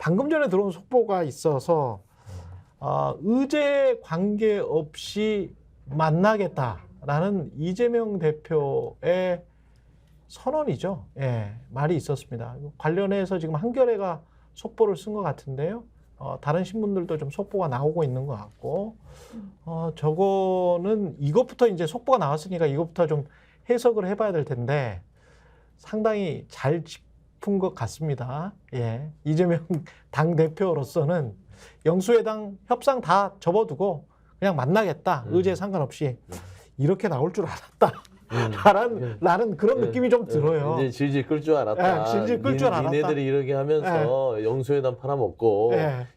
방금 전에 들어온 속보가 있어서 의제 관계없이 만나겠다라는 이재명 대표의 선언이죠. 예, 말이 있었습니다. 관련해서 지금 한겨레가 속보를 쓴 것 같은데요. 다른 신문들도 좀 속보가 나오고 있는 것 같고, 저거는 이것부터 이제 속보가 나왔으니까 이것부터 좀 해석을 해봐야 될 텐데 상당히 잘 짚은 것 같습니다. 예, 이재명 당 대표로서는 영수회담 협상 다 접어두고 그냥 만나겠다. 의제 상관없이 이렇게 나올 줄 알았다. 라는 그런 느낌이 좀 들어요. 이제 질질 끌 줄 알았다. 질질 끌 줄 알았다. 니네들이 이렇게 하면서 영수회담 팔아먹고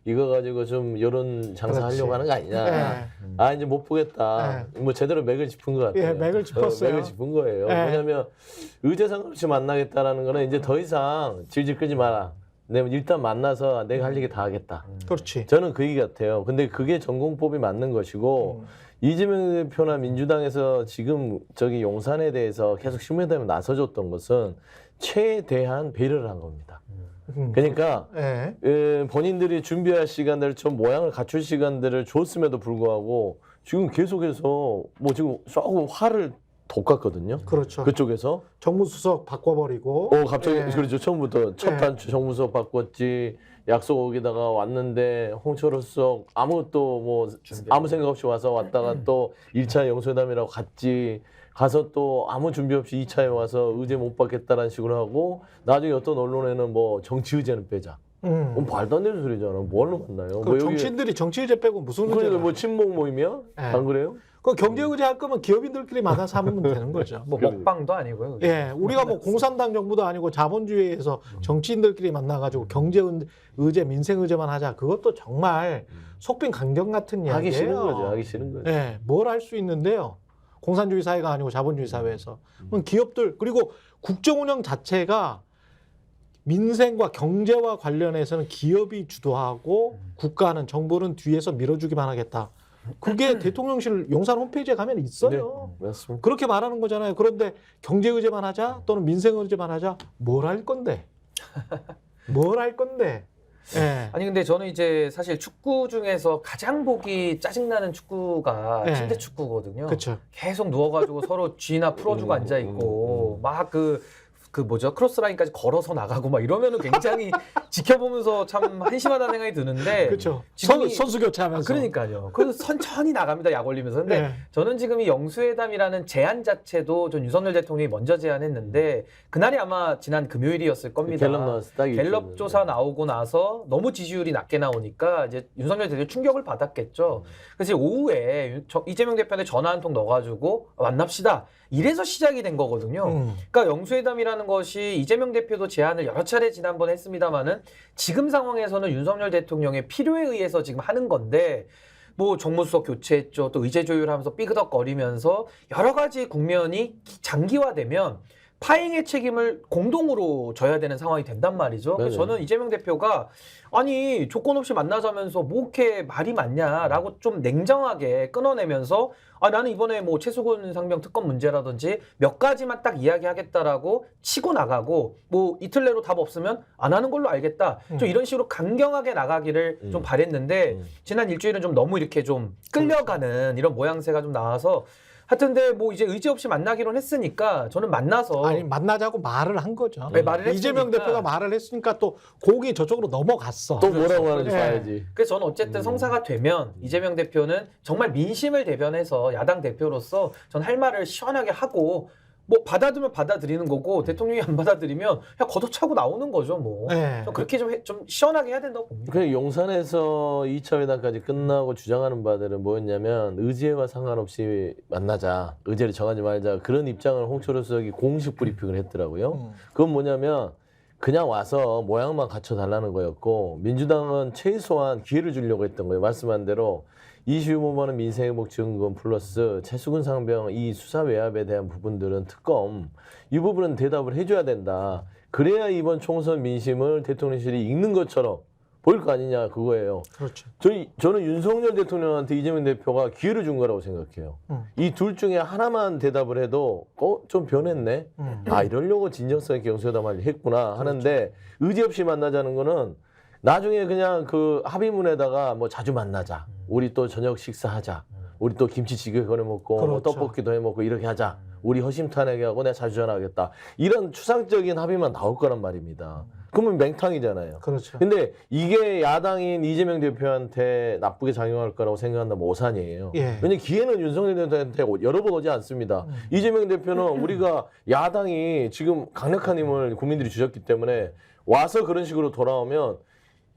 이거 가지고 좀 여론 장사하려고 하는 거 아니냐. 이제 못 보겠다. 뭐 제대로 맥을 짚은 것 같아요. 예, 맥을 짚었어요. 맥을 짚은 거예요. 왜냐하면 의제 상관없이 만나겠다라는 거는 이제 더 이상 질질 끌지 마라. 내가 일단 만나서 내가 할 얘기 다 하겠다. 그렇지. 저는 그 얘기 같아요. 근데 그게 전공법이 맞는 것이고 이재명 대표나 민주당에서 지금 저기 용산에 대해서 계속 신문회담에 나서줬던 것은 최대한 배려를 한 겁니다. 그러니까 본인들이 준비할 시간들 좀 모양을 갖출 시간들을 줬음에도 불구하고 지금 계속해서 뭐 지금 쏘고 화를 돋갔거든요. 그렇죠. 그쪽에서 정무수석 바꿔버리고. 갑자기 그렇죠. 처음부터 첫 단추 정무수석 바꿨지. 약속 오기다가 왔는데 홍철호 수석 아무것도 뭐 아무 생각 없이 왔다가 또 1차 영수회담이라고 갔지. 가서 또 아무 준비 없이 2차에 와서 의제 못 받겠다라는 식으로 하고 나중에 어떤 언론에는 뭐 정치 의제는 빼자. 말도 안 되는 소리잖아. 뭘로 만나요? 뭐 정치인들이 정치 의제 빼고 무슨 의제가? 그러니까 뭐 친목 모임이야? 안 그래요? 그 경제 의제 할 거면 기업인들끼리 만나서 하면 되는 거죠. 뭐 먹방도 아니고요. 예, 우리가 뭐 공산당 정부도 아니고 자본주의에서 정치인들끼리 만나가지고 경제 의제, 민생 의제만 하자. 그것도 정말 속빈 강경 같은 이야기예요. 하기 싫은 거죠. 하기 싫은 거죠. 예, 뭘 할 수 있는데요. 공산주의 사회가 아니고 자본주의 사회에서. 그럼 기업들 그리고 국정 운영 자체가 민생과 경제와 관련해서는 기업이 주도하고 국가는 정부는 뒤에서 밀어주기만 하겠다. 그게 대통령실 용산 홈페이지에 가면 있어요. 네, 맞습니다. 그렇게 말하는 거잖아요. 그런데 경제 의제만 하자 또는 민생 의제만 하자 뭘 할 건데? 뭘 할 건데? 예. 아니 근데 저는 이제 사실 축구 중에서 가장 보기 짜증나는 축구가 침대 축구거든요. 그렇죠. 계속 누워가지고 서로 쥐나 풀어주고 앉아 있고 막 그 뭐죠 크로스 라인까지 걸어서 나가고 막 이러면은 굉장히 지켜보면서 참 한심하다는 생각이 드는데. 그렇죠. 지금이- 선수 교체하면서. 그러니까요. 그래서 천천히 나갑니다. 약 올리면서. 근데 저는 지금 이 영수회담이라는 제안 자체도 전 윤석열 대통령이 먼저 제안했는데 그날이 아마 지난 금요일이었을 겁니다. 갤럽 나왔을 때 딱 갤럽 조사 나오고 나서 너무 지지율이 낮게 나오니까 이제 윤석열 대통령이 충격을 받았겠죠. 그래서 오후에 이재명 대표한테 전화 한 통 넣어가지고 만납시다. 이래서 시작이 된 거거든요. 그러니까 영수회담이라는 것이 이재명 대표도 제안을 여러 차례 지난번에 했습니다만은 지금 상황에서는 윤석열 대통령의 필요에 의해서 지금 하는 건데 뭐 정무수석 교체했죠. 또 의제 조율하면서 삐그덕거리면서 여러 가지 국면이 장기화되면 파행의 책임을 공동으로 져야 되는 상황이 된단 말이죠. 그래서 저는 이재명 대표가 아니 조건 없이 만나자면서 뭐 이렇게 말이 많냐라고 좀 냉정하게 끊어내면서 나는 이번에 뭐 최수근 상병 특검 문제라든지 몇 가지만 딱 이야기하겠다라고 치고 나가고 뭐 이틀 내로 답 없으면 안 하는 걸로 알겠다. 좀 이런 식으로 강경하게 나가기를 좀 바랬는데 지난 일주일은 좀 너무 이렇게 좀 끌려가는 이런 모양새가 좀 나와서 하여튼 근데 뭐 이제 의지 없이 만나기로 했으니까 저는 만나서 아니 만나자고 말을 한 거죠. 네, 말을 이재명 했으니까. 대표가 말을 했으니까 또 공이 저쪽으로 넘어갔어. 또 뭐라고 하는지 봐야지. 그래서 저는 어쨌든 성사가 되면 이재명 대표는 정말 민심을 대변해서 야당 대표로서 전 할 말을 시원하게 하고 뭐 받아들면 받아들이는 거고 대통령이 안 받아들이면 그냥 걷어차고 나오는 거죠 뭐. 저 그렇게 좀 시원하게 해야 된다고 봅니다. 그 용산에서 2차 회담까지 끝나고 주장하는 바들은 뭐였냐면 의제와 상관없이 만나자. 의제를 정하지 말자. 그런 입장을 홍철호 수석이 공식 브리핑을 했더라고요. 그건 뭐냐면 그냥 와서 모양만 갖춰달라는 거였고 민주당은 최소한 기회를 주려고 했던 거예요. 말씀한 대로 25만 원 민생회복지원금 플러스 최수근 상병 이 수사 외압에 대한 부분들은 특검 이 부분은 대답을 해줘야 된다. 그래야 이번 총선 민심을 대통령실이 읽는 것처럼 보일 거 아니냐 그거예요. 그렇죠. 저는 윤석열 대통령한테 이재명 대표가 기회를 준 거라고 생각해요. 이 둘 중에 하나만 대답을 해도 좀 변했네. 이러려고 진정성 있게 영수회담을 했구나 하는데 의지 없이 만나자는 거는 나중에 그냥 그 합의문에다가 뭐 자주 만나자. 우리 또 저녁 식사하자. 우리 또 김치찌개 거래 먹고 뭐 그렇죠. 떡볶이도 해 먹고 이렇게 하자. 우리 허심탄회하게 하고 내가 자주 전화하겠다. 이런 추상적인 합의만 나올 거란 말입니다. 그러면 맹탕이잖아요. 그렇죠. 근데 이게 야당인 이재명 대표한테 나쁘게 작용할 거라고 생각한다면 오산이에요. 예. 왜냐면 기회는 윤석열 대표한테 여러 번 오지 않습니다. 이재명 대표는 우리가 야당이 지금 강력한 힘을 국민들이 주셨기 때문에 와서 그런 식으로 돌아오면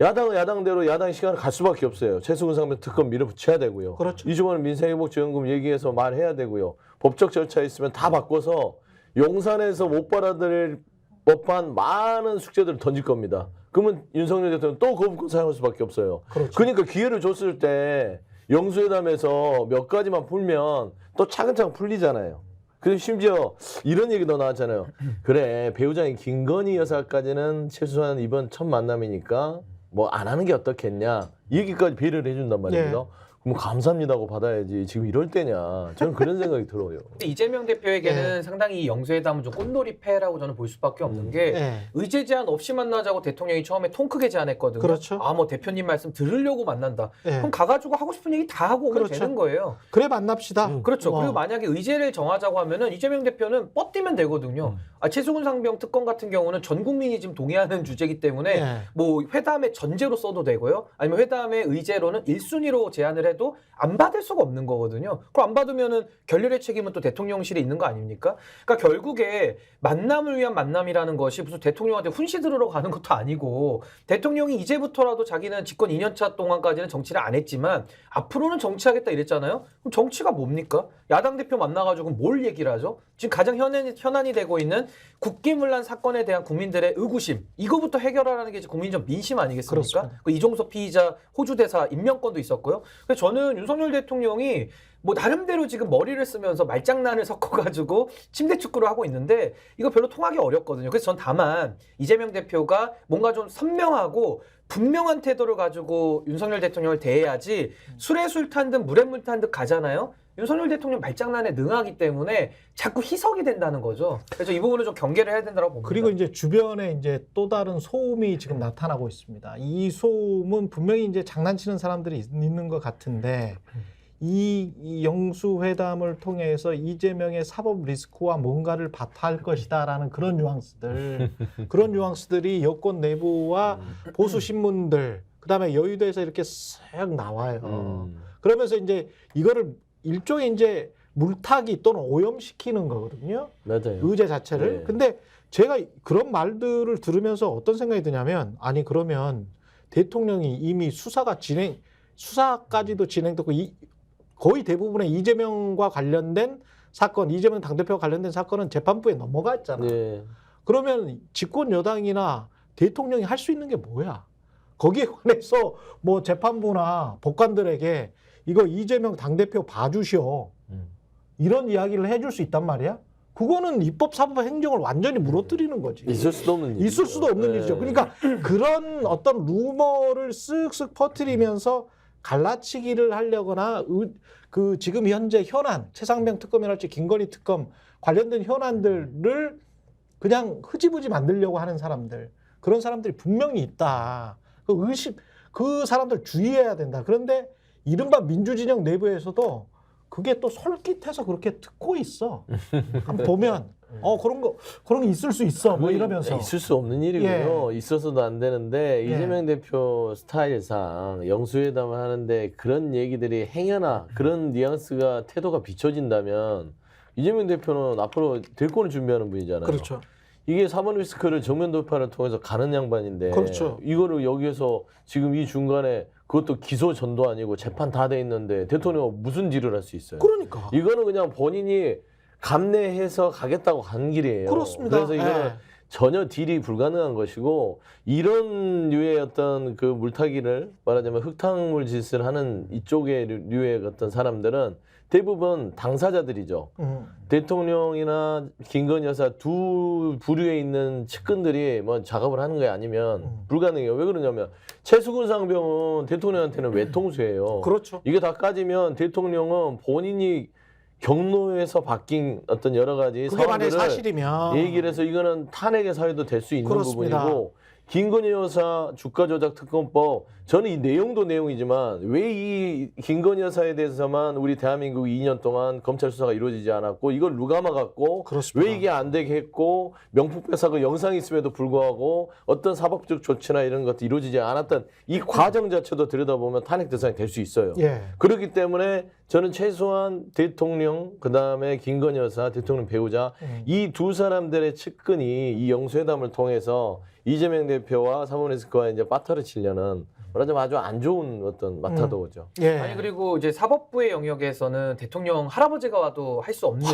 야당은 야당대로 야당 시간을 갈 수밖에 없어요. 최수근 상병 특검 밀어붙여야 되고요. 그렇죠. 이주원 민생회복지원금 얘기해서 말해야 되고요. 법적 절차 있으면 다 바꿔서 용산에서 못 받아들일 법한 많은 숙제들을 던질 겁니다. 그러면 윤석열 대통령은 또 거부권 사용할 수밖에 없어요. 그렇죠. 그러니까 기회를 줬을 때 영수회담에서 몇 가지만 풀면 또 차근차근 풀리잖아요. 그리고 심지어 이런 얘기도 나왔잖아요. 그래, 배우장인 김건희 여사까지는 최소한 이번 첫 만남이니까 뭐 안 하는 게 어떻겠냐. 이 얘기까지 배려를 해준단 말입니다. 그럼 감사합니다고 받아야지. 지금 이럴 때냐. 저는 그런 생각이 들어요. 근데 이재명 대표에게는 예. 상당히 이 영수회담은 좀 꽃놀이패라고 저는 볼 수밖에 없는 게 예. 의제 제한 없이 만나자고 대통령이 처음에 통 크게 제안했거든요. 그렇죠. 아, 뭐 대표님 말씀 들으려고 만난다. 예. 그럼 가가지고 하고 싶은 얘기 다 하고 오면 그렇죠. 되는 거예요. 그래 만납시다. 그렇죠. 와. 그리고 만약에 의제를 정하자고 하면은 이재명 대표는 뻗뛰면 되거든요. 아, 최수근 상병 특검 같은 경우는 전 국민이 지금 동의하는 주제이기 때문에 예. 뭐 회담의 전제로 써도 되고요. 아니면 회담의 의제로는 1순위로 제안을 해도 안 받을 수가 없는 거거든요. 그럼 안 받으면은 결렬의 책임은 또 대통령실에 있는 거 아닙니까? 그러니까 결국에 만남을 위한 만남이라는 것이 무슨 대통령한테 훈시 들으러 가는 것도 아니고 대통령이 이제부터라도 자기는 집권 2년차 동안까지는 정치를 안 했지만 앞으로는 정치하겠다 이랬잖아요. 그럼 정치가 뭡니까? 야당 대표 만나가지고 뭘 얘기를 하죠? 지금 가장 현안이 되고 있는 국기문란 사건에 대한 국민들의 의구심 이거부터 해결하라는 게 이제 국민적 민심 아니겠습니까? 그렇습니다. 그 이종석 피의자 호주 대사 임명권도 있었고요. 그래서 저는 윤석열 대통령이 뭐 나름대로 지금 머리를 쓰면서 말장난을 섞어가지고 침대 축구를 하고 있는데 이거 별로 통하기 어렵거든요. 그래서 전 다만 이재명 대표가 뭔가 좀 선명하고 분명한 태도를 가지고 윤석열 대통령을 대해야지 술에 술 탄 듯 물에 물 탄 듯 가잖아요. 윤석열 대통령 말장난에 능하기 때문에 자꾸 희석이 된다는 거죠. 그래서 이 부분을 좀 경계를 해야 된다고 봅니다. 그리고 이제 주변에 이제 또 다른 소음이 지금 나타나고 있습니다. 이 소음은 분명히 이제 장난치는 사람들이 있는 것 같은데 이 영수회담을 통해서 이재명의 사법 리스크와 뭔가를 바탈 것이다라는 그런 뉘앙스들이 여권 내부와 보수 신문들 그다음에 여의도에서 이렇게 쓱 나와요. 그러면서 이제 이거를 일종의 이제 물타기 또는 오염시키는 거거든요. 맞아요. 의제 자체를. 네. 근데 제가 그런 말들을 들으면서 어떤 생각이 드냐면 아니 그러면 대통령이 이미 수사까지도 진행됐고 거의 대부분의 이재명과 관련된 사건, 이재명 당대표와 관련된 사건은 재판부에 넘어가 있잖아. 네. 그러면 집권 여당이나 대통령이 할 수 있는 게 뭐야? 거기에 관해서 뭐 재판부나 법관들에게 이거 이재명 당대표 봐주시오. 이런 이야기를 해줄 수 있단 말이야? 그거는 입법, 사법, 행정을 완전히 무너뜨리는 거지. 있을 수도 없는 일이죠. 있을 수도 없는 네. 일이죠. 그러니까 그런 어떤 루머를 쓱쓱 퍼뜨리면서 갈라치기를 하려거나 그 지금 현재 현안, 최상병 특검이랄지 김건희 특검 관련된 현안들을 그냥 흐지부지 만들려고 하는 사람들, 그런 사람들이 분명히 있다. 그 사람들 주의해야 된다. 그런데 이른바 민주진영 내부에서도 그게 또 솔깃해서 그렇게 듣고 있어. 한번 보면 그런 거 있을 수 있어. 뭐 이러면서 있을 수 없는 일이고요. 있어서도 안 되는데 이재명 대표 스타일상 영수회담을 하는데 그런 얘기들이 행여나 그런 뉘앙스가 태도가 비춰진다면 이재명 대표는 앞으로 대권을 준비하는 분이잖아요. 그렇죠. 이게 사법 리스크를 정면 돌파를 통해서 가는 양반인데 그렇죠. 이거를 여기에서 지금 이 중간에 그것도 기소 전도 아니고 재판 다 돼 있는데 대통령은 무슨 딜을 할 수 있어요? 그러니까. 이거는 그냥 본인이 감내해서 가겠다고 간 길이에요. 그렇습니다. 그래서 이거는 전혀 딜이 불가능한 것이고 이런 류의 어떤 그 물타기를 말하자면 흙탕물 짓을 하는 이쪽의 류의 어떤 사람들은 대부분 당사자들이죠. 대통령이나 김건희 여사 두 부류에 있는 측근들이 뭐 작업을 하는 게 아니면 불가능해요. 왜 그러냐면 최수근 상병은 대통령한테는 외통수예요. 그렇죠. 이게 다 까지면 대통령은 본인이 경로에서 바뀐 어떤 여러 가지 그게 만약에 상황들을 사실이면 얘기를 해서 이거는 탄핵의 사유도 될 수 있는 그렇습니다. 부분이고 김건희 여사 주가 조작 특검법 저는 이 내용도 내용이지만 왜 이 김건희 여사에 대해서만 우리 대한민국 2년 동안 검찰 수사가 이루어지지 않았고 이걸 누가 막았고 그렇습니다. 왜 이게 안 되게 했고 명품백사 그 영상이 있음에도 불구하고 어떤 사법적 조치나 이런 것도 이루어지지 않았던 이 과정 자체도 들여다보면 탄핵 대상이 될 수 있어요. 예. 그렇기 때문에 저는 최소한 대통령 그다음에 김건희 여사 대통령 배우자 이 두 사람들의 측근이 이 영수회담을 통해서 이재명 대표와 사모니스크와 이제 빠터를 치려는 말하자면 아주 안 좋은 어떤 마타도죠. 예. 아니 그리고 이제 사법부의 영역에서는 대통령 할아버지가 와도 할 수 없는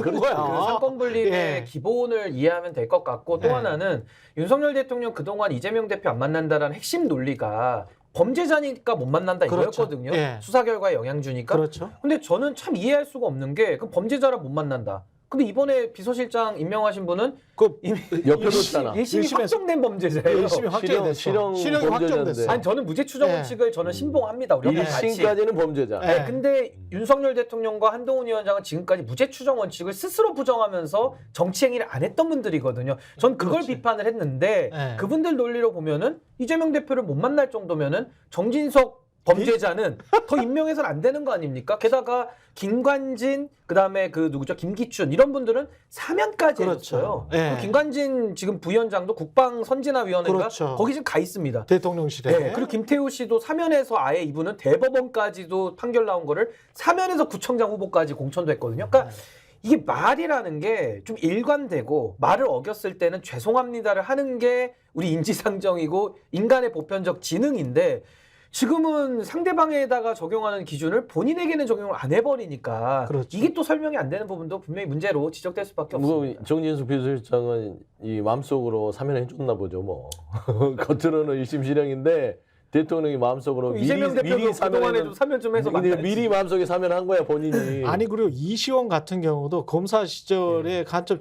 그런 거야. 그 상권 분립의 예. 기본을 이해하면 될 것 같고 또 네. 하나는 윤석열 대통령 그동안 이재명 대표 안 만난다라는 핵심 논리가 범죄자니까 못 만난다 그렇죠. 이거였거든요. 예. 수사 결과에 영향 주니까. 그렇죠. 근데 저는 참 이해할 수가 없는 게 그럼 범죄자라 못 만난다. 근데 이번에 비서실장 임명하신 분은 그 이미 옆에 놓잖아. 1심이 일심에서- 확정된 범죄자예요. 열심히 확정이 됐어. 실형이 확정됐어. 아니 저는 무죄 추정 예. 원칙을 저는 신봉합니다. 우리 같이. 1심까지는 범죄자. 예. 네, 근데 윤석열 대통령과 한동훈 위원장은 지금까지 무죄 추정 원칙을 스스로 부정하면서 정치 행위를 안 했던 분들이거든요. 전 그걸 그렇지. 비판을 했는데 네. 그분들 논리로 보면은 이재명 대표를 못 만날 정도면은 정진석 범죄자는 더 임명해서는 안 되는 거 아닙니까? 게다가 김관진 그다음에 그 누구죠? 김기춘 이런 분들은 사면까지 그렇죠. 했어요. 예. 김관진 지금 부위원장도 국방선진화위원회가 그렇죠. 거기 지금 가 있습니다. 대통령실에. 네, 그리고 김태우 씨도 사면에서 아예 이분은 대법원까지도 판결 나온 거를 사면에서 구청장 후보까지 공천도 했거든요. 그러니까 이게 말이라는 게 좀 일관되고 말을 어겼을 때는 죄송합니다를 하는 게 우리 인지상정이고 인간의 보편적 지능인데 지금은 상대방에다가 적용하는 기준을 본인에게는 적용을 안 해버리니까 그렇죠. 이게 또 설명이 안 되는 부분도 분명히 문제로 지적될 수밖에 뭐 없습니다. 정진숙 비서실장은 이 마음속으로 사면을 해줬나 보죠 뭐. 겉으로는 1심 실형인데 대통령이 마음속으로 그럼 이재명 대표도 그동안에 사면하는 좀 사면 좀 해서 근데 만나지. 미리 마음속에 사면한 거야 본인이. 아니 그리고 이시원 같은 경우도 검사 시절에 간첩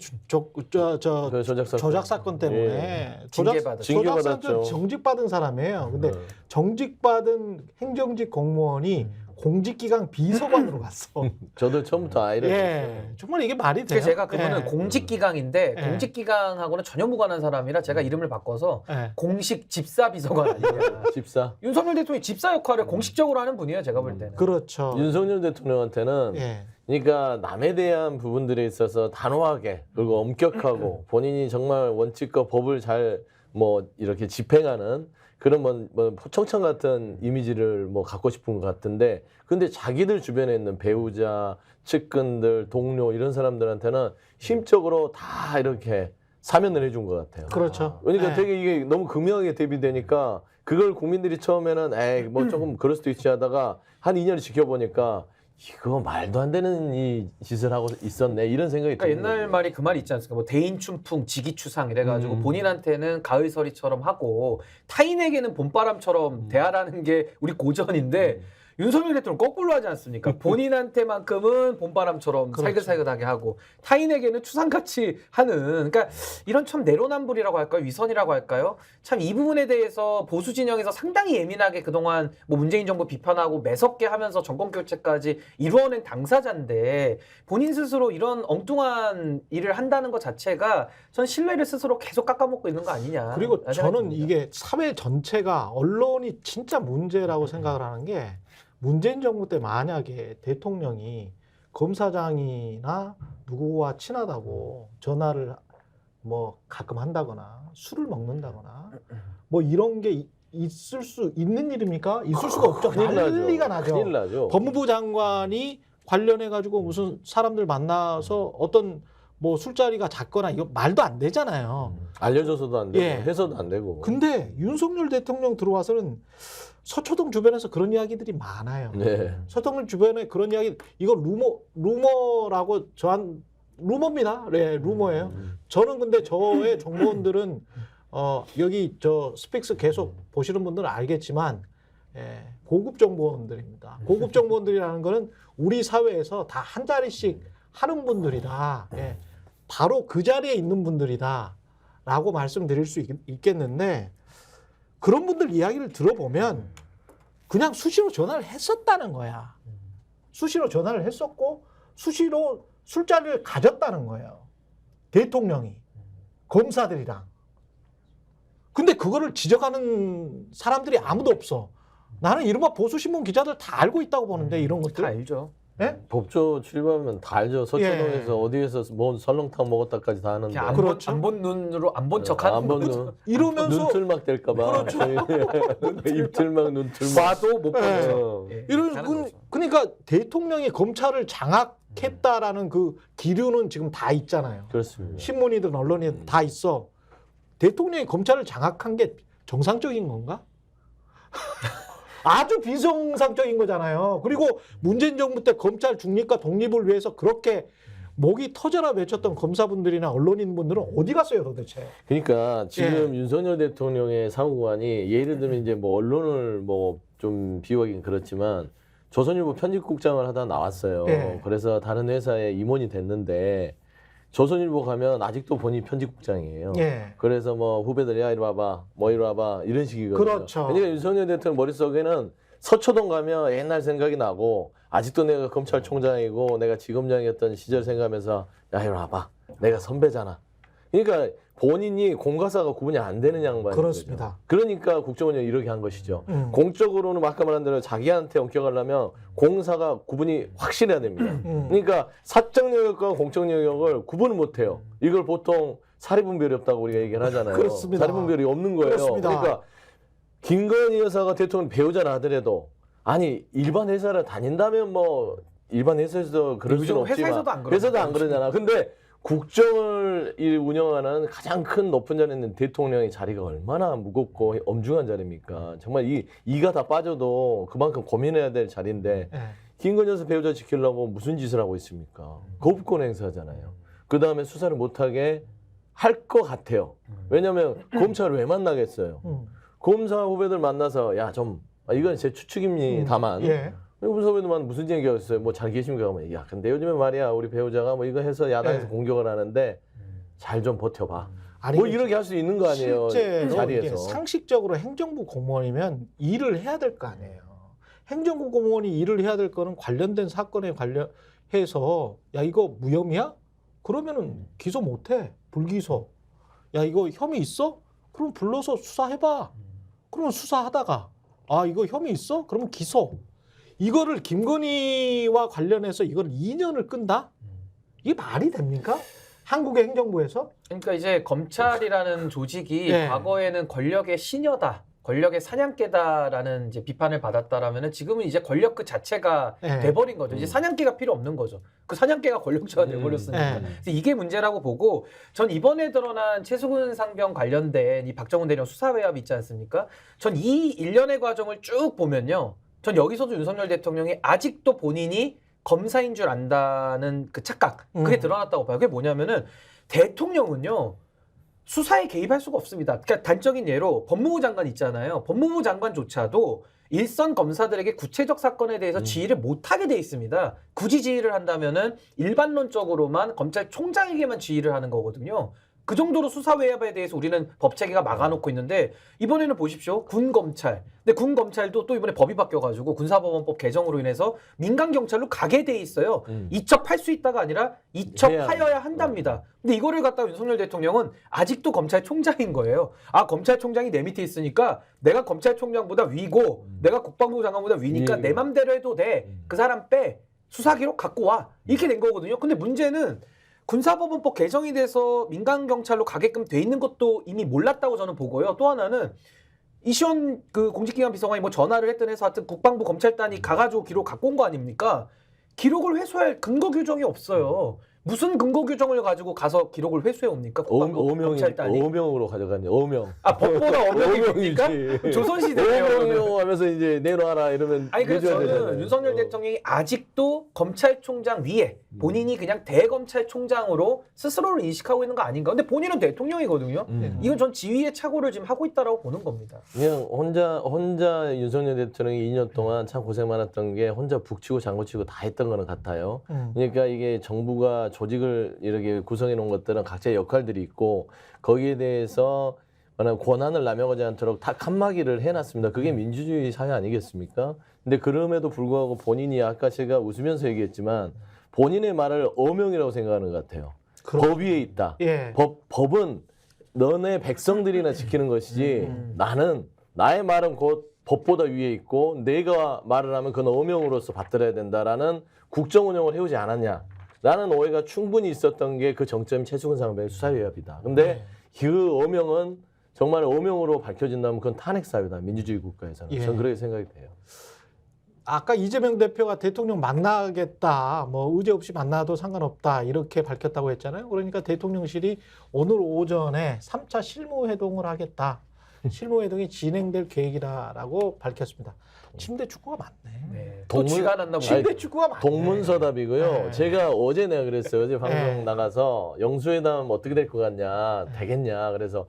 그 조작 사건 때문에 예. 징계받았죠. 징계받았죠. 정직받은 사람이에요. 근데 네. 정직받은 행정직 공무원이 공직기강 비서관으로 갔어. 저도 처음부터 아이를 예, 정말 이게 말이 돼요? 그래서 제가 그분은 예. 공직기강인데 예. 공직기강하고는 전혀 무관한 사람이라 제가 이름을 바꿔서 예. 공식 집사 비서관 아니냐. 집사. 윤석열 대통령이 집사 역할을 공식적으로 하는 분이에요. 제가 볼 때는. 그렇죠. 윤석열 대통령한테는 예. 그러니까 남에 대한 부분들에 있어서 단호하게 그리고 엄격하고 본인이 정말 원칙과 법을 잘 뭐 이렇게 집행하는 그런 뭐 포청천 같은 이미지를 뭐 갖고 싶은 것 같은데 근데 자기들 주변에 있는 배우자, 측근들, 동료 이런 사람들한테는 심적으로 다 이렇게 사면을 해준 것 같아요. 그렇죠. 그러니까 예. 되게 이게 너무 극명하게 대비되니까 그걸 국민들이 처음에는 에이 뭐 조금 그럴 수도 있지 하다가 한 2년을 지켜보니까 이거 말도 안 되는 이 짓을 하고 있었네 이런 생각이 그러니까 드는 옛날 거예요. 말이 그 말이 있지 않습니까? 뭐 대인춘풍, 지기추상 이래가지고 본인한테는 가을서리처럼 하고 타인에게는 봄바람처럼 대하라는 게 우리 고전인데 윤석열 대통령 거꾸로 하지 않습니까? 본인한테만큼은 봄바람처럼 그렇죠. 살긋살긋하게 하고 타인에게는 추상같이 하는 그러니까 이런 참 내로남불이라고 할까요? 위선이라고 할까요? 참 이 부분에 대해서 보수 진영에서 상당히 예민하게 그동안 뭐 문재인 정부 비판하고 매섭게 하면서 정권 교체까지 이루어낸 당사자인데 본인 스스로 이런 엉뚱한 일을 한다는 것 자체가 전 신뢰를 스스로 계속 깎아먹고 있는 거 아니냐. 그리고 라는 생각이 저는 듭니다. 이게 사회 전체가 언론이 진짜 문제라고 생각을 하는 게 문재인 정부 때 만약에 대통령이 검사장이나 누구와 친하다고 전화를 뭐 가끔 한다거나 술을 먹는다거나 뭐 이런 게 있을 수 있는 일입니까? 있을 수가 없죠. 난리가 나죠. 큰일 나죠. 법무부 장관이 관련해 가지고 무슨 사람들 만나서 어떤 뭐 술자리가 잦거나 이거 말도 안 되잖아요. 알려줘서도 안 되고 예. 해서도 안 되고. 근데 윤석열 대통령 들어와서는 서초동 주변에서 그런 이야기들이 많아요. 네. 서초동 주변에 그런 이야기 이거 루머라고 저한 루머입니다. 네, 루머예요. 저는 근데 저의 정보원들은 여기 저 스픽스 계속 보시는 분들은 알겠지만 예, 고급 정보원들입니다. 고급 정보원들이라는 거는 우리 사회에서 다 한 자리씩 하는 분들이다. 예, 바로 그 자리에 있는 분들이다라고 말씀드릴 수 있겠는데 그런 분들 이야기를 들어보면 그냥 수시로 전화를 했었다는 거야. 수시로 전화를 했었고 수시로 술자리를 가졌다는 거예요. 대통령이 검사들이랑. 근데 그거를 지적하는 사람들이 아무도 없어. 나는 이른바 보수신문 기자들 다 알고 있다고 보는데 이런 다 것들. 알죠. 예? 법조 출입하면 다 알죠. 서초동에서 어디에서 뭐 설렁탕 먹었다까지 다 하는데. 그냥 그렇죠. 안 본 눈으로 안 본 척하는 안 본 거죠. 눈. 이러면서 눈틀막 될까봐. 그렇죠. 입틀막 눈틀막. 봐도 못 보죠. 어. 예, 이런 하는 거죠. 그러니까 대통령이 검찰을 장악했다라는 그 기류는 지금 다 있잖아요. 그렇습니다. 신문이든 언론이든 다 있어. 대통령이 검찰을 장악한 게 정상적인 건가? 아주 비정상적인 거잖아요. 그리고 문재인 정부 때 검찰 중립과 독립을 위해서 그렇게 목이 터져라 외쳤던 검사분들이나 언론인분들은 어디 갔어요 도대체? 그러니까 지금 윤석열 대통령의 사무관이 예를 들면 이제 뭐 언론을 뭐 좀 비유하기는 그렇지만 조선일보 편집국장을 하다 나왔어요. 예. 그래서 다른 회사에 임원이 됐는데 조선일보 가면 아직도 본인이 편집국장이에요. 예. 그래서 뭐 후배들 야 이리 와봐 뭐 이리 와봐 이런 식이거든요. 그렇죠. 그러니까 윤석열 대통령 머릿속에는 서초동 가면 옛날 생각이 나고 아직도 내가 검찰총장이고 내가 지검장이었던 시절 생각하면서 야 이리 와봐 내가 선배잖아. 그러니까 본인이 공과사가 구분이 안 되는 양반이죠. 그렇습니다. 그러니까 국정원이 이렇게 한 것이죠. 음. 공적으로는 아까 말한 대로 자기한테 엄격하려면 공사가 구분이 확실해야 됩니다. 그러니까 사적 영역과 공적 영역을 구분을 못해요. 이걸 보통 사리분별이 없다고 우리가 얘기를 하잖아요. 그렇습니다. 사리분별이 없는 거예요. 그렇습니다. 그러니까 김건희 여사가 대통령 배우자라 하더라도 아니 일반 회사를 다닌다면 뭐 일반 회사에서도 그럴 수는 요즘 없지만 회사에서도 안 그러잖아요. 회사도 안 그러잖아. 근데 국정을 운영하는 가장 큰 높은 자리에 있는 대통령의 자리가 얼마나 무겁고 엄중한 자리입니까? 정말 이가 다 빠져도 그만큼 고민해야 될 자리인데 예. 김건희 여사 배우자 지키려고 무슨 짓을 하고 있습니까? 거부권 행사잖아요. 그 다음에 수사를 못하게 할 것 같아요. 왜냐하면 검찰을 왜 만나겠어요? 검사 후배들 만나서 야 좀 이건 제 추측입니다. 다만 예. 검사 후배들만 무슨 얘기가 있어요? 뭐 잘 계십니까? 그러면 야 근데 요즘에 말이야 우리 배우자가 뭐 이거 해서 야당에서 예. 공격을 하는데 잘 좀 버텨봐. 아니, 뭐 이렇게 할 수 있는 거 아니에요? 실제로 이게 자리에서. 상식적으로 행정부 공무원이면 일을 해야 될 거 아니에요. 행정부 공무원이 일을 해야 될 거는 관련된 사건에 관련해서 야 이거 무혐의야? 그러면은 기소 못해. 불기소. 야 이거 혐의 있어? 그럼 불러서 수사해봐. 그러면 수사하다가 아 이거 혐의 있어? 그러면 기소. 이거를 김건희와 관련해서 이걸 2년을 끈다? 이게 말이 됩니까? 한국의 행정부에서? 그러니까 이제 검찰이라는 조직이 예. 과거에는 권력의 시녀다, 권력의 사냥개다라는 이제 비판을 받았다라면은 지금은 이제 권력 그 자체가 예. 돼버린 거죠. 이제 사냥개가 필요 없는 거죠. 그 사냥개가 권력자가 돼버렸으니까. 예. 그래서 이게 문제라고 보고 전 이번에 드러난 최수근 상병 관련된 이 박정훈 대령 수사 외압 있지 않습니까? 전 이 일련의 과정을 쭉 보면요. 전 여기서도 윤석열 대통령이 아직도 본인이 검사인 줄 안다는 그 착각 그게 드러났다고 봐요. 그게 뭐냐면은 대통령은요 수사에 개입할 수가 없습니다. 그러니까 단적인 예로 법무부 장관 있잖아요. 법무부 장관조차도 일선 검사들에게 구체적 사건에 대해서 지휘를 못하게 돼 있습니다. 굳이 지휘를 한다면은 일반론적으로만 검찰총장에게만 지휘를 하는 거거든요. 그 정도로 수사 외압에 대해서 우리는 법 체계가 막아놓고 있는데 이번에는 보십시오. 군 검찰. 근데 군 검찰도 또 이번에 법이 바뀌어가지고 군사법원법 개정으로 인해서 민간 경찰로 가게 돼 있어요. 이첩할 수 있다가 아니라 이첩하여야 한답니다. 근데 이거를 갖다가 윤석열 대통령은 아직도 검찰총장인 거예요. 아 검찰총장이 내 밑에 있으니까 내가 검찰총장보다 위고 내가 국방부 장관보다 위니까 내 맘대로 해도 돼. 그 사람 빼. 수사 기록 갖고 와. 이렇게 된 거거든요. 근데 문제는 군사법원법 개정이 돼서 민간 경찰로 가게끔 돼 있는 것도 이미 몰랐다고 저는 보고요. 또 하나는 이시원 그 공직기관 비서관이 뭐 전화를 했든 해서 하여튼 국방부 검찰단이 가가지고 기록 갖고 온 거 아닙니까? 기록을 회수할 근거 규정이 없어요. 무슨 근거 규정을 가지고 가서 기록을 회수해 옵니까? 국방부 검찰단이. 어명으로 가져갔네. 어명. 아 법보다 어명입니까? 어명이지. 조선시대예요. 어명이요 하면서 이제 내놔라 이러면 아니 그래서 내줘야 저는 되잖아요. 윤석열 대통령이 아직도 검찰총장 위에 본인이 그냥 대검찰총장으로 스스로를 인식하고 있는 거 아닌가. 근데 본인은 대통령이거든요. 이건 전 지위의 착오를 지금 하고 있다라고 보는 겁니다. 그냥 혼자 윤석열 대통령이 2년 동안 참 고생 많았던 게 혼자 북치고 장구치고 다 했던 거는 같아요. 그러니까 이게 정부가 조직을 이렇게 구성해 놓은 것들은 각자의 역할들이 있고 거기에 대해서 권한을 남용하지 않도록 다 칸막이를 해놨습니다. 그게 민주주의 사회 아니겠습니까? 근데 그럼에도 불구하고 본인이 아까 제가 웃으면서 얘기했지만 본인의 말을 어명이라고 생각하는 것 같아요. 법 위에 있다. 예. 법은 너네 백성들이나 지키는 것이지 나는 나의 말은 곧 법보다 위에 있고 내가 말을 하면 그건 어명으로서 받들어야 된다라는 국정 운영을 해오지 않았냐라는 오해가 충분히 있었던 게 그 정점이 최수근 상병의 수사위협이다. 근데 그 어명은 정말 어명으로 밝혀진다면 그건 탄핵 사유다. 민주주의 국가에서는. 예. 저는 그렇게 생각이 돼요. 아까 이재명 대표가 대통령 만나겠다, 뭐 의제 없이 만나도 상관없다 이렇게 밝혔다고 했잖아요. 그러니까 대통령실이 오늘 오전에 3차 실무회동을 하겠다. 실무회동이 진행될 계획이라고 밝혔습니다. 침대 축구가 많네. 네. 또 쥐가 났나 보네. 침대 축구가 많네. 동문서답이고요. 네. 제가 어제 내가 그랬어요. 어제 방송 네. 나가서 영수회담 어떻게 될 것 같냐, 되겠냐. 그래서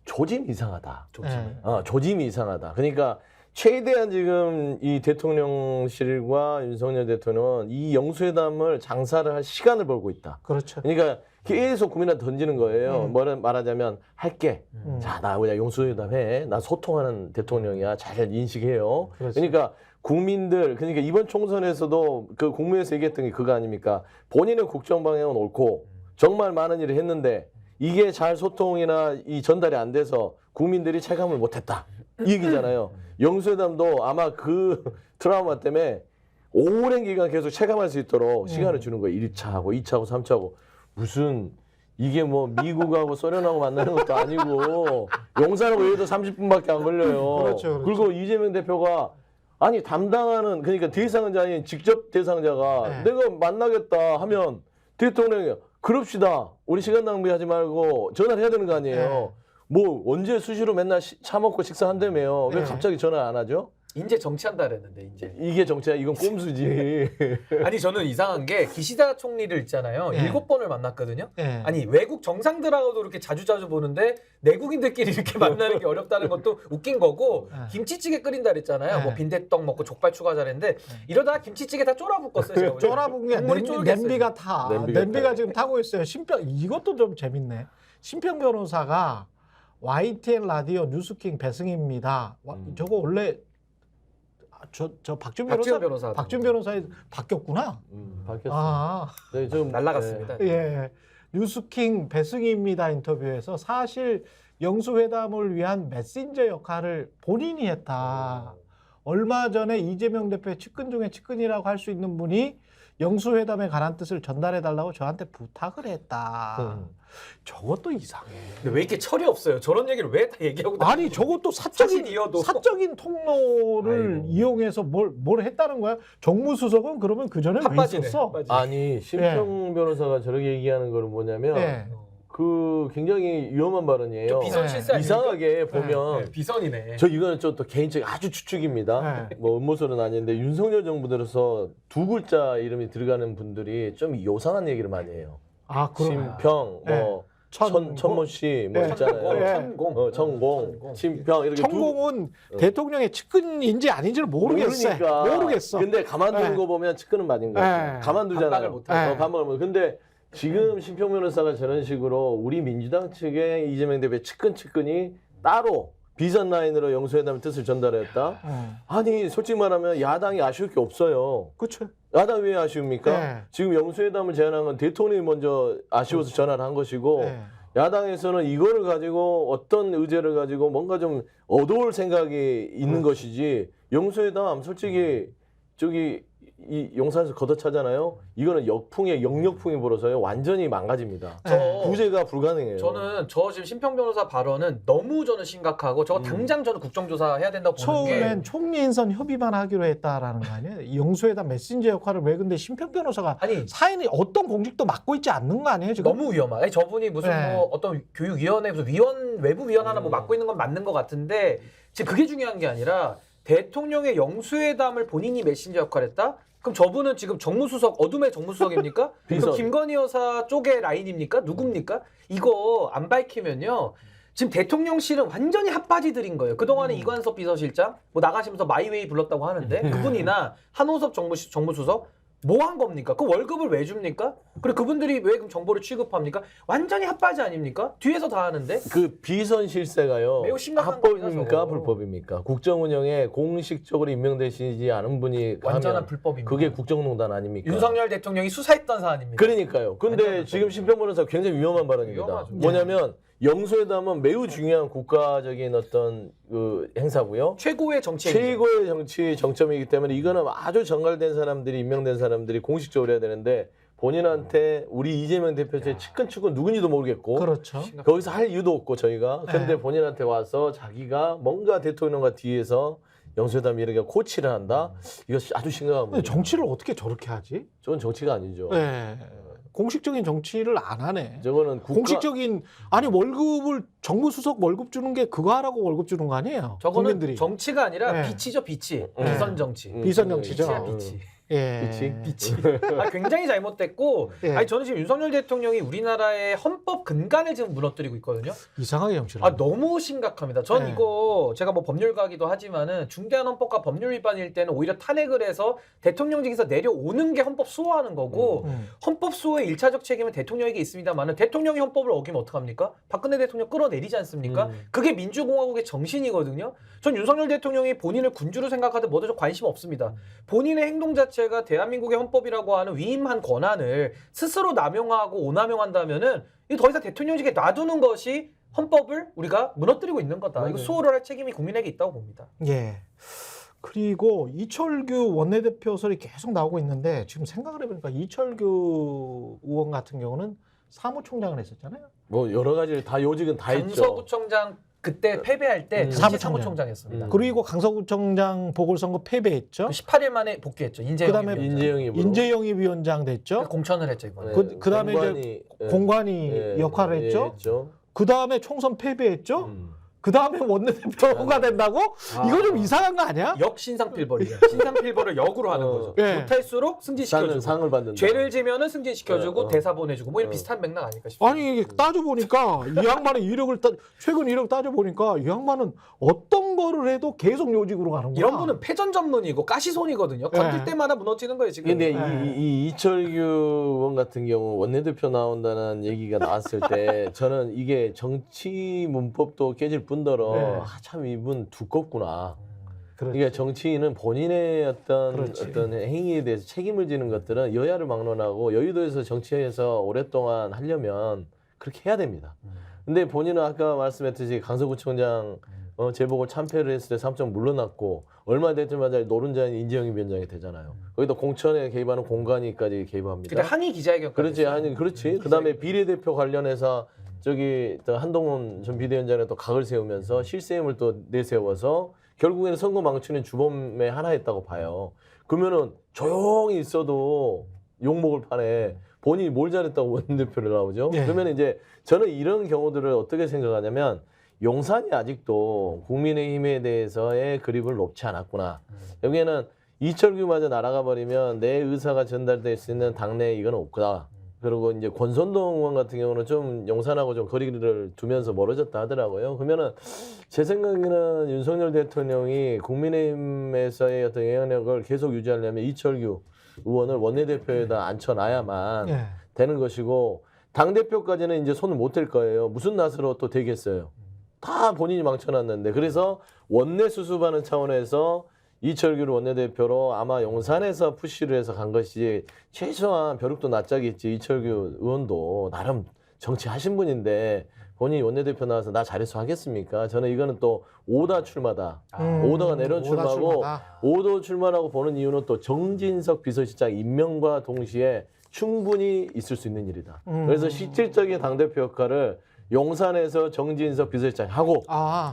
조짐이 이상하다. 네. 조짐이 이상하다. 그러니까 최대한 지금 이 대통령실과 윤석열 대통령은 이 영수회담을 장사를 할 시간을 벌고 있다. 그렇죠. 그러니까 계속 국민한테 던지는 거예요. 뭐를 말하자면 할게. 자, 나 그냥 영수회담 해. 나 소통하는 대통령이야. 잘 인식해요. 그렇죠. 그러니까 국민들, 그러니까 이번 총선에서도 그 국무회에서 얘기했던 게 그거 아닙니까? 본인의 국정 방향은 옳고 정말 많은 일을 했는데 이게 잘 소통이나 이 전달이 안 돼서 국민들이 체감을 못했다. 이 얘기잖아요. 영수회담도 아마 그 트라우마 때문에 오랜 기간 계속 체감할 수 있도록 시간을 주는 거예요. 1차하고 2차하고 3차하고. 무슨 이게 뭐 미국하고 소련하고 만나는 것도 아니고 용산하고 여기도 30분밖에 안 걸려요. 그렇죠. 그리고 이재명 대표가 아니 담당하는 그러니까 대상자 아닌 직접 대상자가 네. 내가 만나겠다 하면 대통령이 그럽시다. 우리 시간 낭비하지 말고 전화를 해야 되는 거 아니에요. 네. 뭐 언제 수시로 맨날 차 먹고 식사한다며요. 왜 네. 갑자기 전화 안 하죠? 이제 정치한다 그랬는데 이제. 이게 정치야. 이건 꼼수지. 아니 저는 이상한 게 기시다 총리를 있잖아요. 네. 7번을 만났거든요. 네. 아니 외국 정상들하고도 이렇게 자주자주 보는데 내국인들끼리 이렇게 만나는 게 어렵다는 것도 웃긴 거고 네. 김치찌개 끓인다 그랬잖아요. 네. 뭐 빈대떡 먹고 족발 추가자 그랬는데 이러다가 김치찌개 다 쫄아붙었어요. 제가 보기엔. 쫄아본 게 국물이 쫄겠어요. 냄비가 타. 냄비가 냄비가 타요. 지금 타고 있어요. 이것도 좀 재밌네. 심평 변호사가 YTN 라디오 뉴스킹 배승입니다. 저거 원래 저 박준 변호사 박준 변호사에 바뀌었구나. 바뀌었어요. 아, 네, 좀 날라갔습니다. 예. 뉴스킹 배승입니다 인터뷰에서 사실 영수회담을 위한 메신저 역할을 본인이 했다. 얼마 전에 이재명 대표의 측근 중에 측근이라고 할 수 있는 분이 영수회담에 관한 뜻을 전달해달라고 저한테 부탁을 했다. 저것도 이상해. 근데 왜 이렇게 철이 없어요? 저런 얘기를 왜 다 얘기하고 아니 저것도 사적인 사실이어도. 사적인 통로를 아이고. 이용해서 뭘 했다는 거야? 정무수석은 그러면 그 전에 왜 핫바지네, 있었어? 핫바지. 아니 심평 변호사가 저렇게 얘기하는 거는 뭐냐면 예. 그 굉장히 위험한 발언이에요. 좀 비선 실세 아닙니까? 이상하게 보면 네, 비선이네. 저 이거는 좀 또 개인적인 아주 추측입니다. 네. 뭐 음모설은 아닌데 윤석열 정부 들어서 두 글자 이름이 들어가는 분들이 좀 요상한 얘기를 많이 해요. 아, 그럼 심평, 네. 뭐 천모 씨, 뭐 네. 있잖아요. 네. 천공. 천공, 심평 이렇게 천공은 대통령의 측근인지 아닌지를 모르겠어요. 모르겠어. 근데 가만두는 네. 거 보면 측근은 맞은 거 네. 같아요. 가만두잖아요. 반박을 못하죠. 반박을 못. 근데 지금 심평 변호사가 저런 식으로 우리 민주당 측의 이재명 대표의 측근이 따로 비선 라인으로 영수회담의 뜻을 전달했다. 아니 솔직히 말하면 야당이 아쉬울 게 없어요. 그렇죠. 야당 왜 아쉬웁니까? 네. 지금 영수회담을 제안한 건 대통령이 먼저 아쉬워서 전화를 한 것이고 네. 야당에서는 이거를 가지고 어떤 의제를 가지고 뭔가 좀 얻어올 생각이 있는 것이지 영수회담 솔직히 저기 이 용산에서 걷어차잖아요. 이거는 역풍에 역력풍이 불어서요. 완전히 망가집니다. 저- 구제가 불가능해요. 저는 저 지금 심평 변호사 발언은 너무 저는 심각하고 저거 당장 저는 국정조사 해야 된다고 보는 게 처음엔 총리 인선 협의만 하기로 했다라는 거 아니에요? 이 영수회담 메신저 역할을 왜 근데 심평 변호사가 아니 사인이 어떤 공직도 맡고 있지 않는 거 아니에요 지금? 너무 위험하다. 아니, 저분이 무슨 네. 뭐 어떤 교육위원회 무슨 외부 위원 하나 뭐 맡고 있는 건 맞는 것 같은데 지금 그게 중요한 게 아니라 대통령의 영수회담을 본인이 메신저 역할했다. 그럼 저분은 지금 정무수석 어둠의 정무수석입니까? 비선. 그럼 김건희 여사 쪽의 라인입니까? 누굽니까? 이거 안 밝히면요. 지금 대통령실은 완전히 핫바지들인 거예요. 그동안에 이관섭 비서실장 뭐 나가시면서 마이웨이 불렀다고 하는데 그분이나 한호섭 정무수석 뭐 한 겁니까? 그 월급을 왜 줍니까? 그리고 그분들이 왜 그럼 정보를 취급합니까? 완전히 핫바지 아닙니까? 뒤에서 다 하는데 그 비선 실세가요. 매우 심각한 합법입니까? 겁니다, 저거. 불법입니까? 국정 운영에 공식적으로 임명되시지 않은 분이 완전한 하면 불법입니다. 그게 국정농단 아닙니까? 윤석열 대통령이 수사했던 사안입니다. 그러니까. 그러니까요. 근데 완전한 지금 심평 변호사 굉장히 위험한 발언입니다. 위험하죠. 뭐냐면 영수회담은 매우 중요한 국가적인 어떤 그 행사고요. 최고의 정치 최고의 정치 정점이기 때문에 이거는 아주 정갈된 사람들이 임명된 사람들이 공식적으로 해야 되는데 본인한테 우리 이재명 대표의 측근 누군지도 모르겠고 그렇죠. 거기서 할 이유도 없고 저희가 근데 본인한테 와서 자기가 뭔가 대통령과 뒤에서 영수회담 이렇게 코치를 한다. 이거 아주 심각한 근데 문제. 정치를 어떻게 저렇게 하지? 저건 정치가 아니죠. 네. 공식적인 정치를 안 하네. 저거는 국가 공식적인 아니 월급을 정무수석 월급 주는 게 그거 하라고 월급 주는 거 아니에요? 저거는 국민들이. 정치가 아니라 네. 빛이죠, 빛이. 네. 비선 정치. 비선 정치죠. 빛이야, 빛이. 예. 그치? 굉장히 잘못됐고, 예. 아니 저는 지금 윤석열 대통령이 우리나라의 헌법 근간을 지금 무너뜨리고 있거든요. 이상하게 정치를. 아 너무 심각합니다. 전 네. 이거 제가 뭐 법률가기도 하지만은 중대한 헌법과 법률 위반일 때는 오히려 탄핵을 해서 대통령직에서 내려오는 게 헌법 수호하는 거고 헌법 수호의 일차적 책임은 대통령에게 있습니다만은 대통령이 헌법을 어기면 어떡합니까? 박근혜 대통령 끌어내리지 않습니까? 그게 민주공화국의 정신이거든요. 전 윤석열 대통령이 본인을 군주로 생각하든 뭐든 저 관심 없습니다. 본인의 행동 자체가 대한민국의 헌법이라고 하는 위임한 권한을 스스로 남용하고 오남용한다면은 이거 더 이상 대통령직에 놔두는 것이 헌법을 우리가 무너뜨리고 있는 거다. 이거 수호를 할 책임이 국민에게 있다고 봅니다. 예. 그리고 이철규 원내대표설이 계속 나오고 있는데 지금 생각을 해보니까 이철규 의원 같은 경우는 사무총장을 했었잖아요. 뭐 여러 가지 다 요직은 다 있죠. 강서구청장 그때 패배할 때 당시 사무총장. 사무총장했습니다. 그리고 강서구청장 보궐선거 패배했죠. 18일 만에 복귀했죠. 그다음에 인재영이 위원장 됐죠. 공천을 했죠 이번에. 그다음에 이제 공관위 역할을 했죠. 그다음에 총선 패배했죠. 그다음에 원내대표가 된다고? 이거 좀 이상한 거 아니야? 역신상필벌이야. 신상필벌을 역으로 하는 거죠. 예. 못할수록 승진시켜주고 상을 받는다. 죄를 지면은 승진시켜주고 네, 대사 보내주고 뭐 이런 비슷한 맥락 아닐까 싶어요. 아니 이게 따져보니까 이 양반의 이력을 최근 이력 따져보니까 이 양반은 어떤 거를 해도 계속 요직으로 가는구나. 이런 분은 패전 전문이고 가시손이거든요. 건들 네. 때마다 무너지는 거예요 지금. 근데 네. 이 이철규 의원 같은 경우 원내대표 나온다는 얘기가 나왔을 때 저는 이게 정치 문법도 깨질 뿐더러 네. 참 이분 두껍구나. 그렇지. 이게 정치인은 본인의 그렇지. 어떤 행위에 대해서 책임을 지는 것들은 여야를 막론하고 여의도에서 정치에서 오랫동안 하려면 그렇게 해야 됩니다. 근데 본인은 아까 말씀했듯이 강서구청장 재보궐 참패를 했을 때 사무장 물러났고 얼마 되자마자 노른자인 인재영이 위원장이 되잖아요. 거기다 공천에 개입하는 공관위까지 개입합니다. 그때 한의 기자회견. 그렇지, 그렇지. 그다음에 비례대표 관련해서 저기 또 한동훈 전 비대위원장에 또 각을 세우면서 실세임을 또 내세워서 결국에는 선거 망치는 주범의 하나였다고 봐요. 그러면은 조용히 있어도 욕먹을 판에 본인이 뭘 잘했다고 원내대표를 나오죠. 예. 그러면 이제 저는 이런 경우들을 어떻게 생각하냐면 용산이 아직도 국민의힘에 대해서의 그립을 높지 않았구나. 여기에는 이철규마저 날아가 버리면 내 의사가 전달될 수 있는 당내에 이건 없구나. 그리고 이제 권선동 의원 같은 경우는 좀 용산하고 좀 거리를 두면서 멀어졌다 하더라고요. 그러면은 제 생각에는 윤석열 대통령이 국민의힘에서의 어떤 영향력을 계속 유지하려면 이철규 의원을 원내대표에다 앉혀놔야만 예. 되는 것이고 당대표까지는 이제 손을 못 댈 거예요. 무슨 낯으로 또 되겠어요. 다 본인이 망쳐놨는데 그래서 원내 수습하는 차원에서 이철규를 원내대표로 아마 용산에서 푸시를 해서 간 것이 최소한 벼룩도 낯짝이지. 이철규 의원도 나름 정치하신 분인데 본인이 원내대표 나와서 나 잘해서 하겠습니까? 저는 이거는 또 오다 출마다. 오다가 내려온 출마고 오도 출마라고 보는 이유는 또 정진석 비서실장 임명과 동시에 충분히 있을 수 있는 일이다. 그래서 실질적인 당대표 역할을 용산에서 정진석 비서실장이 하고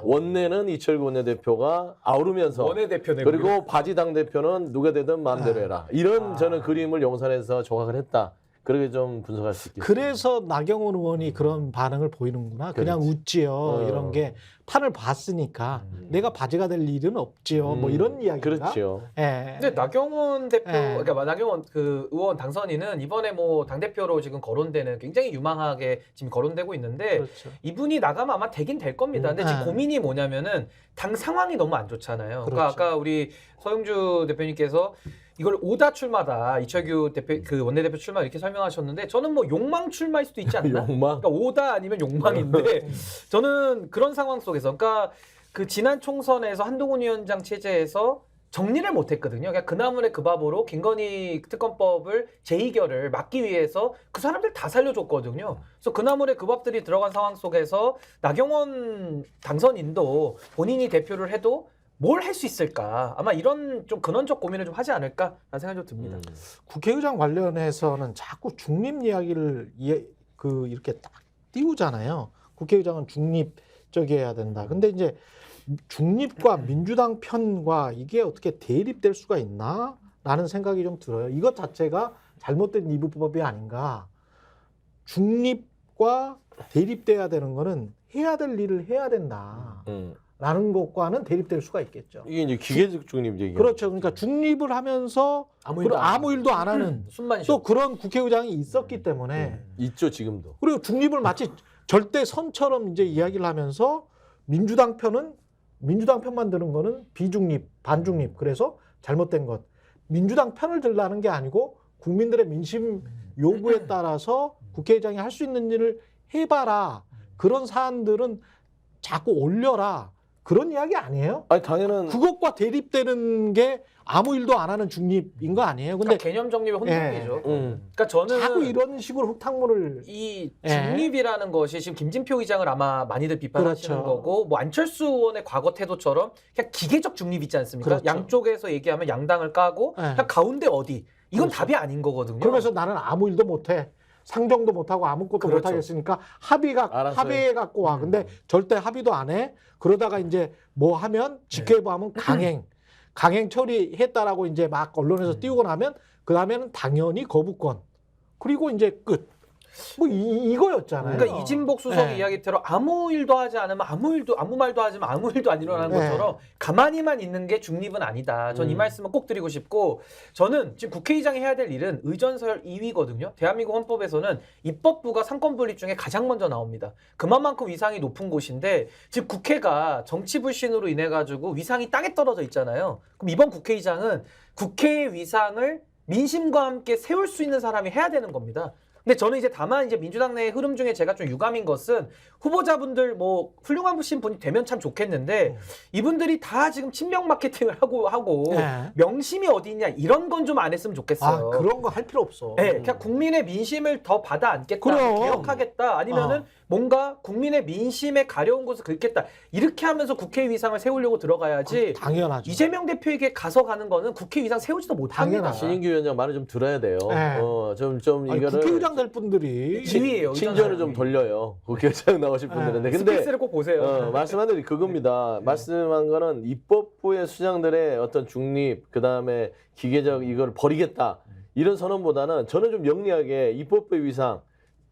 원내는 이철규 원내대표가 아우르면서 원내대표 그리고 바지 당대표는 누가 되든 마음대로 해라. 이런 저는 그림을 용산에서 조각을 했다. 그렇게 좀 분석할 수 있겠습니다. 그래서 나경원 의원이 그런 반응을 보이는구나. 그냥 웃지요. 이런 게 판을 봤으니까 내가 바지가 될 일은 없지요. 뭐 이런 이야기가. 그렇죠. 예. 근데 나경원 대표, 예. 그러니까 나경원 그 의원 당선인은 이번에 뭐 당 대표로 지금 거론되는 굉장히 유망하게 지금 거론되고 있는데 그렇죠. 이분이 나가면 아마 되긴 될 겁니다. 근데 지금 고민이 뭐냐면은 당 상황이 너무 안 좋잖아요. 그러니까 그렇죠. 아까 우리 서영주 대표님께서 이걸 오다 출마다 이철규 대표 그 원내대표 출마 이렇게 설명하셨는데 저는 뭐 욕망 출마일 수도 있지 않나? 욕망? 그러니까 오다 아니면 욕망인데 저는 그런 상황 속에서 그러니까 그 지난 총선에서 한동훈 위원장 체제에서 정리를 못했거든요. 그냥 그나물의 그 밥으로 김건희 특검법을 재의결을 막기 위해서 그 사람들 다 살려줬거든요. 그래서 그나물의 그 밥들이 들어간 상황 속에서 나경원 당선인도 본인이 대표를 해도 뭘 할 수 있을까? 아마 이런 좀 근원적 고민을 좀 하지 않을까라는 생각이 좀 듭니다. 국회의장 관련해서는 자꾸 중립 이야기를 이렇게 딱 띄우잖아요. 국회의장은 중립적이어야 된다. 근데 이제 중립과 민주당 편과 이게 어떻게 대립될 수가 있나? 라는 생각이 좀 들어요. 이것 자체가 잘못된 입법이 아닌가. 중립과 대립돼야 되는 거는 해야 될 일을 해야 된다. 라는 것과는 대립될 수가 있겠죠. 이게 이제 기계적 중립 얘기. 그렇죠. 그러니까 중립을 하면서 아무 일도 안 하는 숨만 쉬어. 또 그런 국회의장이 있었기 때문에 있죠 지금도. 그리고 중립을 마치 절대 선처럼 이제 이야기를 하면서 민주당 편만 드는 거는 비중립, 반중립. 그래서 잘못된 것. 민주당 편을 들라는 게 아니고 국민들의 민심 요구에 따라서 국회의장이 할 수 있는 일을 해봐라. 그런 사안들은 자꾸 올려라. 그런 이야기 아니에요? 아니 당연한. 그것과 대립되는 게 아무 일도 안 하는 중립인 거 아니에요? 근데 그러니까 개념 정립의 혼동이죠. 그러니까 저는 자꾸 이런 식으로 흙탕물을 이 예. 중립이라는 것이 지금 김진표 의장을 아마 많이들 비판하시는 그렇죠. 거고 뭐 안철수 의원의 과거 태도처럼 그냥 기계적 중립 있지 않습니까? 그렇죠. 양쪽에서 얘기하면 양당을 까고 예. 그냥 가운데 어디 이건 그렇죠. 답이 아닌 거거든요. 그러면서 나는 아무 일도 못해. 상정도 못하고 아무것도 그렇죠. 못하겠으니까 알았어요. 합의해 갖고 와. 근데 절대 합의도 안 해. 그러다가 이제 뭐 하면 직회부하면 강행 처리했다라고 이제 막 언론에서 띄우고 나면 그 다음에는 당연히 거부권. 그리고 이제 끝. 뭐 이거였잖아요. 그러니까 이진복 수석 예. 이야기대로 아무 일도 하지 않으면 아무 말도 하지 만 아무 일도 안 일어나는 예. 것처럼 가만히만 있는 게 중립은 아니다. 전 이 말씀은 꼭 드리고 싶고 저는 지금 국회의장이 해야 될 일은 의전서열 2위거든요. 대한민국 헌법에서는 입법부가 상권 분립 중에 가장 먼저 나옵니다. 그만큼 위상이 높은 곳인데 즉 국회가 정치 불신으로 인해 가지고 위상이 땅에 떨어져 있잖아요. 그럼 이번 국회의장은 국회의 위상을 민심과 함께 세울 수 있는 사람이 해야 되는 겁니다. 근데 저는 이제 다만 이제 민주당 내 흐름 중에 제가 좀 유감인 것은 후보자분들 뭐 훌륭하신 분이 되면 참 좋겠는데 이분들이 다 지금 친명 마케팅을 하고 네. 명심이 어디 있냐 이런 건 좀 안 했으면 좋겠어요. 그런 거 할 필요 없어. 네, 그냥 국민의 민심을 더 받아 안겠다, 그럼. 개혁하겠다, 아니면은 뭔가 국민의 민심에 가려운 곳을 긁겠다 이렇게 하면서 국회 위상을 세우려고 들어가야지. 당연하죠. 이재명 대표에게 가서 가는 거는 국회 위상 세우지도 못합니다. 당연하죠. 신인규 위원장 말을 좀 들어야 돼요. 네. 좀 아니, 이거를 국회의장 될 분들이 지위예요. 친전을 좀 돌려요. 국회의장 나오실 분들은. 근데 스페이스를 꼭 보세요. 말씀한 대로 그겁니다. 말씀한 거는 입법부의 수장들의 어떤 중립, 그 다음에 기계적 이걸 버리겠다. 이런 선언보다는 저는 좀 영리하게 입법부의 위상,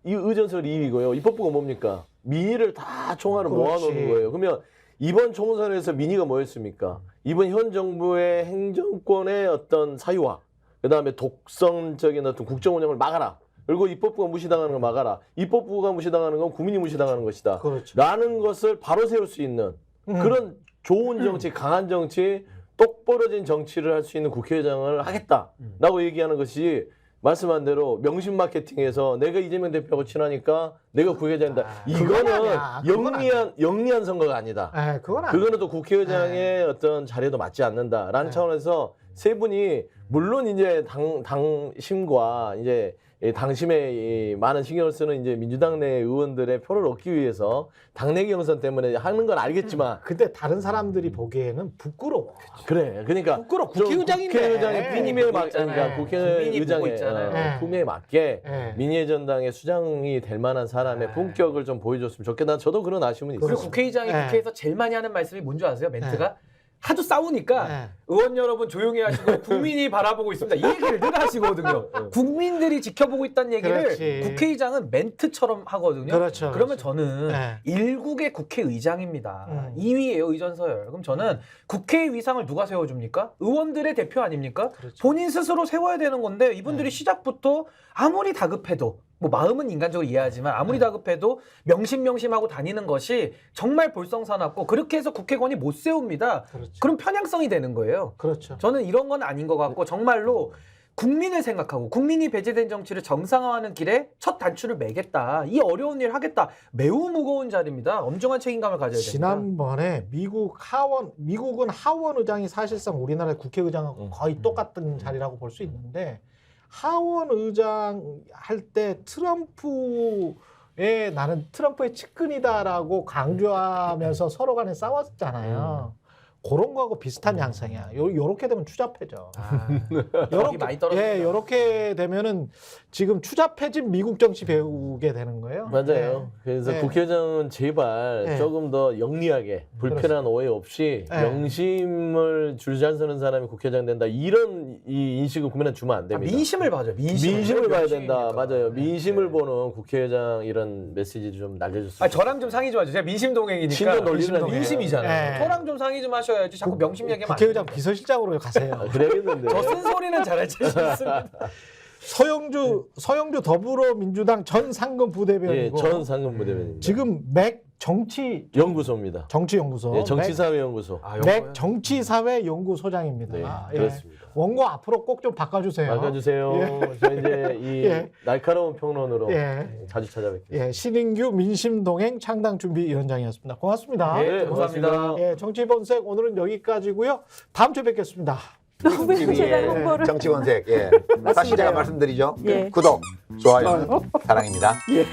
이 의전설 2위고요. 입법부가 뭡니까? 민의를 다 총알을 그렇지. 모아놓는 거예요. 그러면 이번 총선에서 민의가 뭐였습니까? 이번 현 정부의 행정권의 어떤 사유화, 그 다음에 독선적인 어떤 국정 운영을 막아라. 그리고 입법부가 무시당하는 걸 막아라. 입법부가 무시당하는 건 국민이 무시당하는 것이다. 그렇죠. 라는 것을 바로 세울 수 있는 그런 좋은 정치, 강한 정치, 똑부러진 정치를 할 수 있는 국회의장을 하겠다라고 얘기하는 것이 말씀한 대로 명심 마케팅에서 내가 이재명 대표하고 친하니까 내가 국회의장이다. 그건 아니야. 이거는 영리한 선거가 아니다. 그건 아니야. 그거는 또 국회의장의 어떤 자리에도 맞지 않는다라는 차원에서 세 분이 물론 이제 당심과 이제 당심에 많은 신경을 쓰는 이제 민주당 내 의원들의 표를 얻기 위해서 당내 경선 때문에 하는 건 알겠지만 근데 다른 사람들이 보기에는 부끄러워. 그래 그러니까 부끄러워. 좀 국회의장인데. 국회의장의 품위에 보고 맞 있잖아요. 그러니까 국민이 보고 국회의장의 있잖아요. 품위에 맞게 네. 민의의 전당의 수장이 될 만한 사람의 품격을 좀 보여줬으면 좋겠다. 저도 그런 아쉬움은 있어요. 그리고 국회의장이 네. 국회에서 제일 많이 하는 말씀이 뭔지 아세요? 멘트가? 하도 싸우니까 네. 의원 여러분 조용히 하시고 국민이 바라보고 있습니다. 이 얘기를 늘 하시거든요. 국민들이 지켜보고 있다는 얘기를 그렇지. 국회의장은 멘트처럼 하거든요. 그렇죠. 그러면 그렇죠. 저는 네. 일국의 국회의장입니다. 2위예요 의전서열. 그럼 저는 국회의 위상을 누가 세워줍니까? 의원들의 대표 아닙니까? 그렇죠. 본인 스스로 세워야 되는 건데 이분들이 시작부터 아무리 다급해도 뭐 마음은 인간적으로 이해하지만 아무리 다급해도 명심하고 다니는 것이 정말 볼썽사납고 그렇게 해서 국회의원이 못 세웁니다. 그렇죠. 그럼 편향성이 되는 거예요. 그렇죠. 저는 이런 건 아닌 것 같고 정말로 국민을 생각하고 국민이 배제된 정치를 정상화하는 길에 첫 단추를 매겠다. 이 어려운 일 하겠다. 매우 무거운 자리입니다. 엄중한 책임감을 가져야 됩니다. 지난번에 미국은 하원 의장이 사실상 우리나라의 국회의장하고 거의 똑같은 자리라고 볼 수 있는데 하원 의장 할 때 나는 트럼프의 측근이다라고 강조하면서 서로 간에 싸웠잖아요. 그런 거하고 비슷한 양상이야. 요렇게 되면 추잡해져. 요렇게 많이 떨어진다. 요렇게 되면은 지금 추잡해진 미국 정치 배우게 되는 거예요. 맞아요. 네. 그래서 네. 국회의장은 제발 네. 조금 더 영리하게 불편한 오해 없이 네. 영심을 줄 잘 서는 사람이 국회의장 된다. 이런 이 인식을 국민한테 주면 안 됩니다. 민심을 봐줘요. 민심을 봐야 된다. 명심이니까. 맞아요. 네. 민심을 네. 보는 국회의장 이런 메시지 좀 날려줬으면 저랑 좀 상의 좀 하죠. 제가 민심 동행이니까. 신경 놀리는 아니에요. 민심이잖아요. 네. 저랑 좀 상의 좀 하셔야지. 자꾸 명심 얘기하면 안 국회의장 됩니다. 비서실장으로 가세요. 그래야겠는데. 저 쓴소리는 잘할 자신 있습니다. 서영주 더불어민주당 전 상근 예, 부대변이고 전 상근 부대변입니다. 지금 맥 연구소입니다. 정치연구소 예, 정치사회연구소. 맥 정치사회연구소장입니다. 네, 예. 그렇습니다. 원고 앞으로 꼭 좀 바꿔주세요. 바꿔주세요. 저 이제 이 예. 날카로운 평론으로 예. 자주 찾아뵙겠습니다. 예, 신인규 민심동행 창당준비위원장이었습니다. 고맙습니다. 네, 감사합니다. 예, 정치본색 오늘은 여기까지고요. 다음 주에 뵙겠습니다. 너무 제가 홍보를. 정치권색. 예. 다시 제가 말씀드리죠. 예. 구독, 좋아요, 사랑입니다. 예.